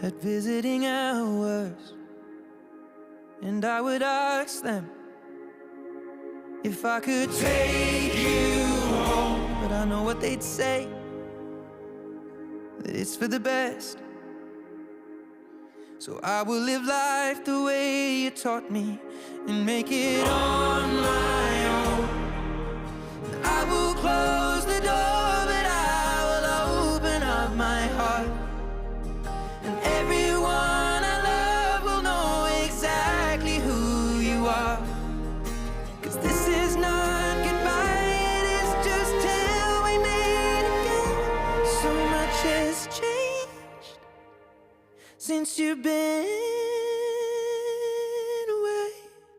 at visiting hours, and I would ask them if I could take you home. But I know what they'd say, that it's for the best. So I will live life the way you taught me and make it on my own. I will close the door, but I will open up my heart, and everyone I love will know exactly who you are. 'Cause this is not goodbye, it is just till we meet again. So much has changed since you've been